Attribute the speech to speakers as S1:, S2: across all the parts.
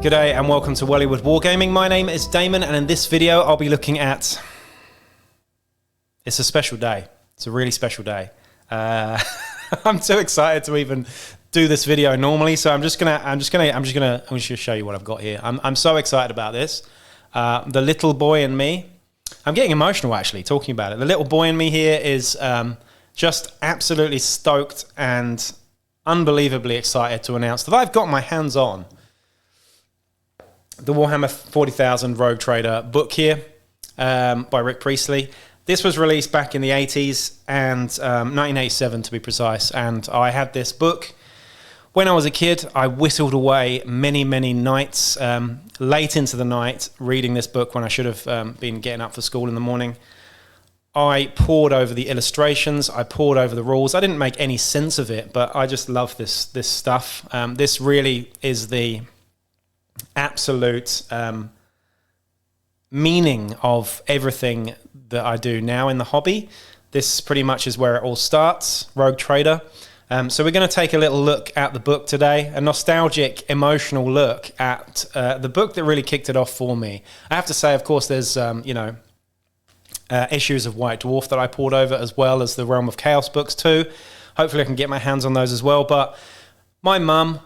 S1: G'day and welcome to Wellywood Wargaming. My name is Damon and in this video I'll be looking at... It's a special day. It's a really special day. I'm too excited to even do this video normally, so I'm just gonna show you what I've got here. I'm so excited about this. The little boy in me. I'm getting emotional actually talking about it. The little boy in me here is just absolutely stoked and unbelievably excited to announce that I've got my hands on the Warhammer 40,000 Rogue Trader book here by Rick Priestley. This was released back in the 80s and 1987 to be precise, and I had this book when I was a kid. I whittled away many nights, late into the night, reading this book when I should have been getting up for school in the morning. I pored over the illustrations, I pored over the rules. I didn't make any sense of it, but I just love this stuff. This really is the absolute meaning of everything that I do now in the hobby. This pretty much is where it all starts, Rogue Trader. So we're going to take a little look at the book today, a nostalgic, emotional look at the book that really kicked it off for me. I have to say, of course, there's issues of White Dwarf that I poured over, as well as the Realm of Chaos books too. Hopefully I can get my hands on those as well. But my mum,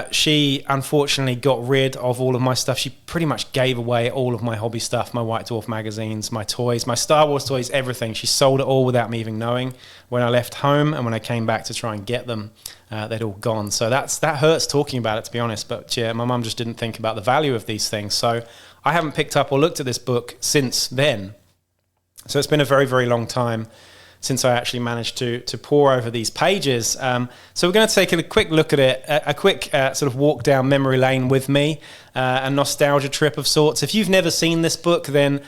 S1: she unfortunately got rid of all of my stuff. She pretty much gave away all of my hobby stuff, my White Dwarf magazines, my toys, my Star Wars toys, everything. She sold it all without me even knowing. When I left home and when I came back to try and get them, they'd all gone. So that hurts talking about it, to be honest. But yeah, my mum just didn't think about the value of these things. So I haven't picked up or looked at this book since then. So it's been a very long time since I actually managed to pore over these pages. So we're going to take a quick look at it, a quick sort of walk down memory lane with me, a nostalgia trip of sorts. If you've never seen this book, then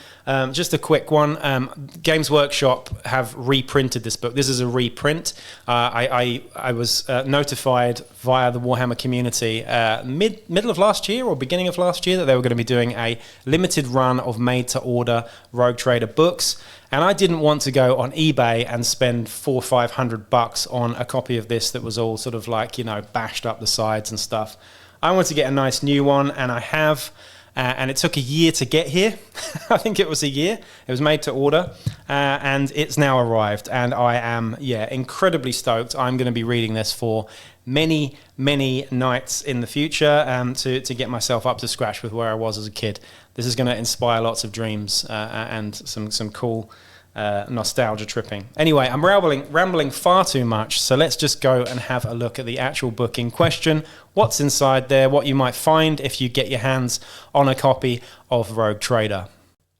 S1: just a quick one. Games Workshop have reprinted this book. This is a reprint. I was notified via the Warhammer community middle of last year or beginning of last year that they were going to be doing a limited run of made-to-order Rogue Trader books. And I didn't want to go on eBay and spend $400 or $500 on a copy of this that was all sort of like, bashed up the sides and stuff. I wanted to get a nice new one, and I have. And it took a year to get here. I think it was a year. It was made to order, and it's now arrived. And I am, incredibly stoked. I'm going to be reading this for many nights in the future to get myself up to scratch with where I was as a kid. This is going to inspire lots of dreams and some cool nostalgia tripping. Anyway, I'm rambling far too much, so let's just go and have a look at the actual book in question, what's inside there, what you might find if you get your hands on a copy of Rogue Trader.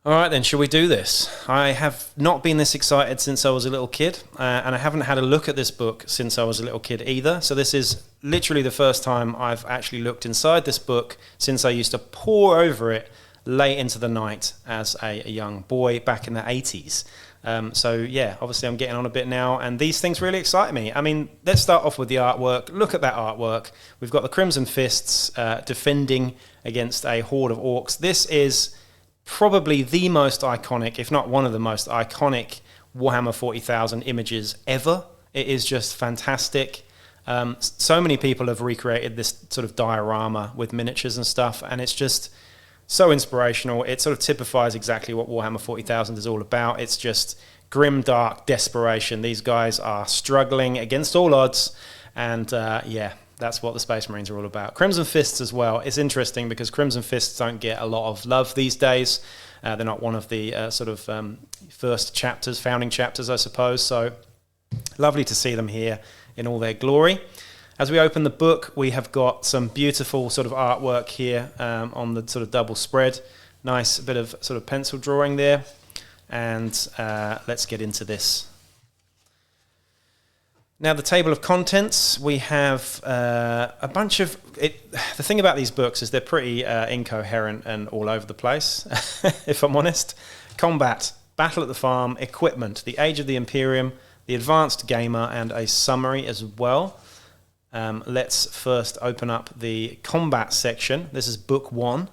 S1: All right then, shall we do this? I have not been this excited since I was a little kid, and I haven't had a look at this book since I was a little kid either, so this is literally the first time I've actually looked inside this book since I used to pore over it late into the night as a young boy back in the 80s. So yeah, obviously I'm getting on a bit now, and these things really excite me. I mean, let's start off with the artwork. Look at that artwork. We've got the Crimson Fists defending against a horde of orcs. This is probably the most iconic, if not one of the most iconic Warhammer 40,000 images ever. It is just fantastic. So many people have recreated this sort of diorama with miniatures and stuff, and it's just so inspirational. It sort of typifies exactly what Warhammer 40,000 is all about. It's just grim, dark desperation. These guys are struggling against all odds, and that's what the Space Marines are all about. Crimson Fists as well. It's interesting because Crimson Fists don't get a lot of love these days. They're not one of the first chapters, founding chapters, I suppose. So lovely to see them here in all their glory. As we open the book, we have got some beautiful sort of artwork here on the sort of double spread. Nice bit of sort of pencil drawing there. And let's get into this. Now, the table of contents, we have a bunch of... The thing about these books is they're pretty incoherent and all over the place, if I'm honest. Combat, Battle at the Farm, Equipment, The Age of the Imperium, The Advanced Gamer, and a summary as well. Let's first open up the combat section. This is book 1.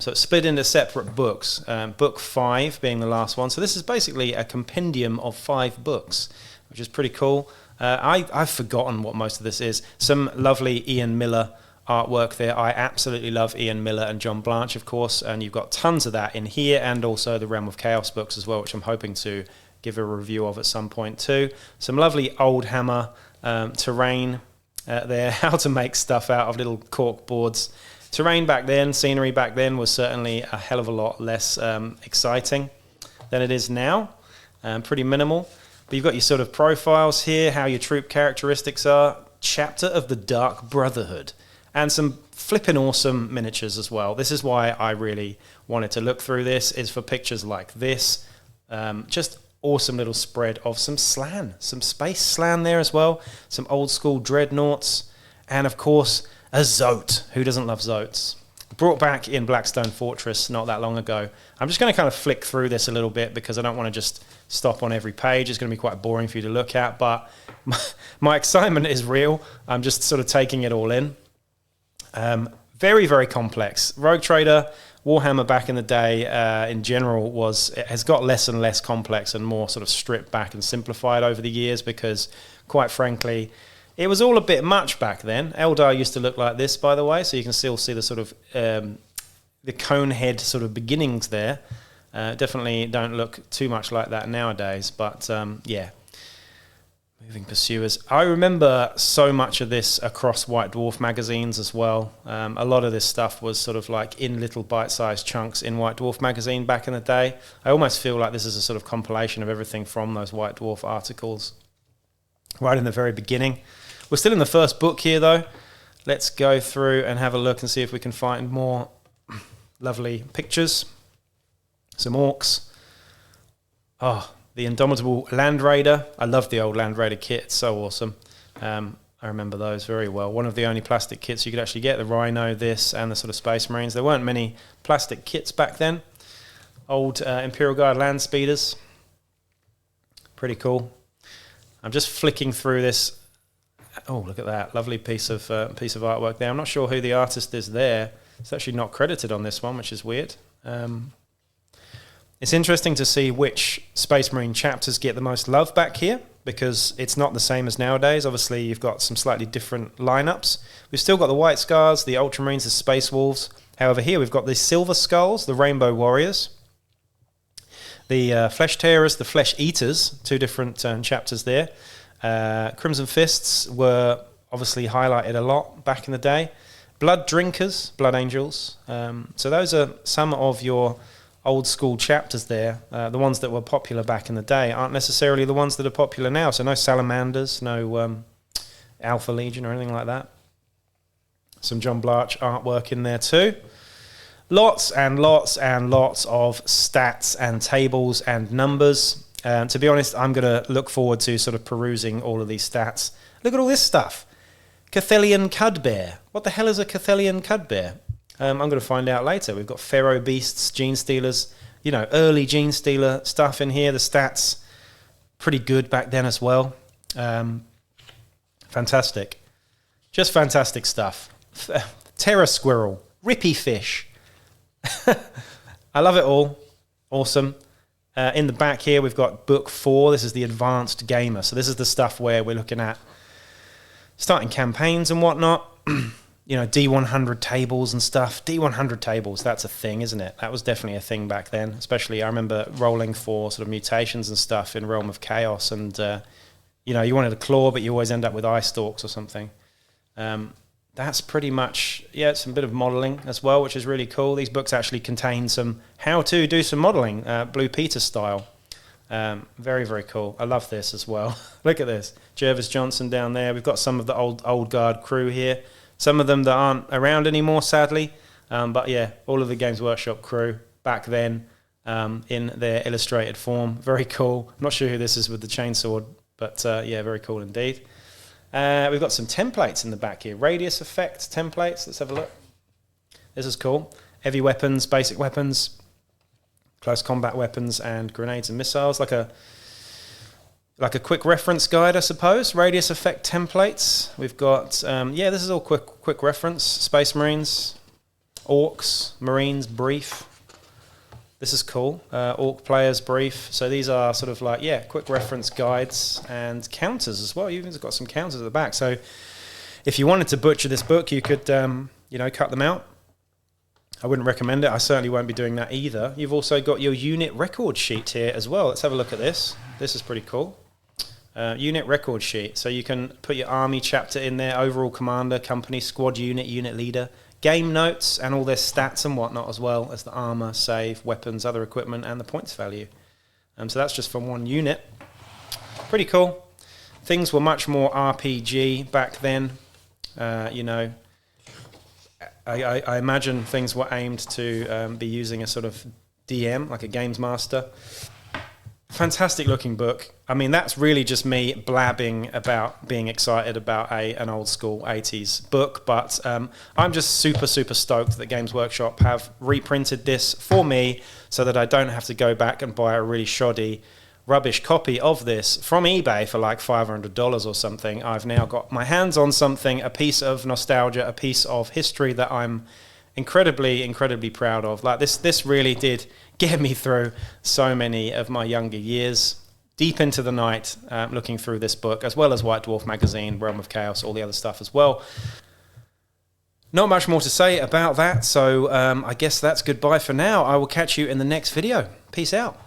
S1: So it's split into separate books. Book 5 being the last one. So this is basically a compendium of 5 books, which is pretty cool. I've forgotten what most of this is. Some lovely Ian Miller artwork there. I absolutely love Ian Miller and John Blanche, of course, and you've got tons of that in here, and also the Realm of Chaos books as well, which I'm hoping to give a review of at some point too. Some lovely old Hammer terrain there, how to make stuff out of little cork boards. Terrain back then, scenery back then was certainly a hell of a lot less exciting than it is now. Pretty minimal. But you've got your sort of profiles here, how your troop characteristics are, chapter of the Dark Brotherhood, and some flipping awesome miniatures as well. This is why I really wanted to look through this, is for pictures like this. Just awesome little spread of some slan, some space slan there as well, some old school dreadnoughts, and of course a Zote. Who doesn't love Zotes? Brought back in Blackstone Fortress not that long ago. I'm just going to kind of flick through this a little bit because I don't want to just stop on every page. It's going to be quite boring for you to look at, but my excitement is real. I'm just sort of taking it all in. Very, very complex. Rogue Trader, Warhammer back in the day in general has got less and less complex and more sort of stripped back and simplified over the years because, quite frankly, it was all a bit much back then. Eldar used to look like this, by the way, so you can still see the sort of the cone head sort of beginnings there. Definitely don't look too much like that nowadays, but yeah. Moving Pursuers. I remember so much of this across White Dwarf magazines as well. A lot of this stuff was sort of like in little bite-sized chunks in White Dwarf magazine back in the day. I almost feel like this is a sort of compilation of everything from those White Dwarf articles right in the very beginning. We're still in the first book here, though. Let's go through and have a look and see if we can find more lovely pictures. Some orcs. Oh, the Indomitable Land Raider. I love the old Land Raider kit. It's so awesome. I remember those very well. One of the only plastic kits you could actually get. The Rhino, this, and the sort of Space Marines. There weren't many plastic kits back then. Old Imperial Guard Land Speeders. Pretty cool. I'm just flicking through this. Oh, look at that. Lovely piece of artwork there. I'm not sure who the artist is there. It's actually not credited on this one, which is weird. It's interesting to see which Space Marine chapters get the most love back here, because it's not the same as nowadays. Obviously, you've got some slightly different lineups. We've still got the White Scars, the Ultramarines, the Space Wolves. However, here we've got the Silver Skulls, the Rainbow Warriors, the Flesh Tearers, the Flesh Eaters, two different chapters there. Crimson Fists were obviously highlighted a lot back in the day. Blood Drinkers, Blood Angels. So those are some of your old school chapters there. The ones that were popular back in the day aren't necessarily the ones that are popular now. So no Salamanders, no Alpha Legion or anything like that. Some John Blanche artwork in there too. Lots and lots and lots of stats and tables and numbers. To be honest, I'm going to look forward to sort of perusing all of these stats. Look at all this stuff. Cathelian Cudbear. What the hell is a Cathelian Cudbear? I'm going to find out later. We've got Pharaoh Beasts, Gene Stealers, early Gene Stealer stuff in here. The stats, pretty good back then as well. Fantastic. Just fantastic stuff. Terror Squirrel, Rippy Fish. I love it all. Awesome. In the back here, we've got book 4. This is the Advanced Gamer. So this is the stuff where we're looking at starting campaigns and whatnot. D100 tables and stuff. D100 tables, that's a thing, isn't it? That was definitely a thing back then. Especially, I remember rolling for sort of mutations and stuff in Realm of Chaos. And, you wanted a claw, but you always end up with eye stalks or something. That's pretty much, some bit of modelling as well, which is really cool. These books actually contain some how to do some modelling, Blue Peter style. Very, very cool. I love this as well. Look at this. Jervis Johnson down there. We've got some of the old guard crew here. Some of them that aren't around anymore, sadly. But yeah, all of the Games Workshop crew back then in their illustrated form. Very cool. I'm not sure who this is with the chainsaw, but very cool indeed. We've got some templates in the back here. Radius effect templates. Let's have a look. This is cool. Heavy weapons, basic weapons, close combat weapons, and grenades and missiles. Like a quick reference guide, I suppose. Radius effect templates. We've got, this is all quick reference. Space Marines, Orcs, Marines, brief. This is cool. Orc players brief. So these are sort of like, quick reference guides and counters as well. You've even got some counters at the back. So If you wanted to butcher this book, you could, you know, cut them out. I wouldn't recommend it. I certainly won't be doing that either. You've also got your unit record sheet here as well. Let's have a look at this. This is pretty cool. Unit record sheet. So you can put your army chapter in there, overall commander, company, squad unit, unit leader, game notes, and all their stats and whatnot, as well as the armor, save, weapons, other equipment, and the points value. So that's just from one unit. Pretty cool. Things were much more RPG back then. You know, I imagine things were aimed to be using a sort of DM, like a games master. Fantastic looking book. I mean, that's really just me blabbing about being excited about an old school 80s book, but I'm just super stoked that Games Workshop have reprinted this for me so that I don't have to go back and buy a really shoddy rubbish copy of this from eBay for like $500 or something. I've now got my hands on something, a piece of nostalgia, a piece of history that I'm incredibly proud of. Like this really did get me through so many of my younger years, deep into the night, looking through this book, as well as White Dwarf magazine, Realm of Chaos, all the other stuff as well. Not much more to say about that, so I guess that's goodbye for now. I will catch you in the next video. Peace out.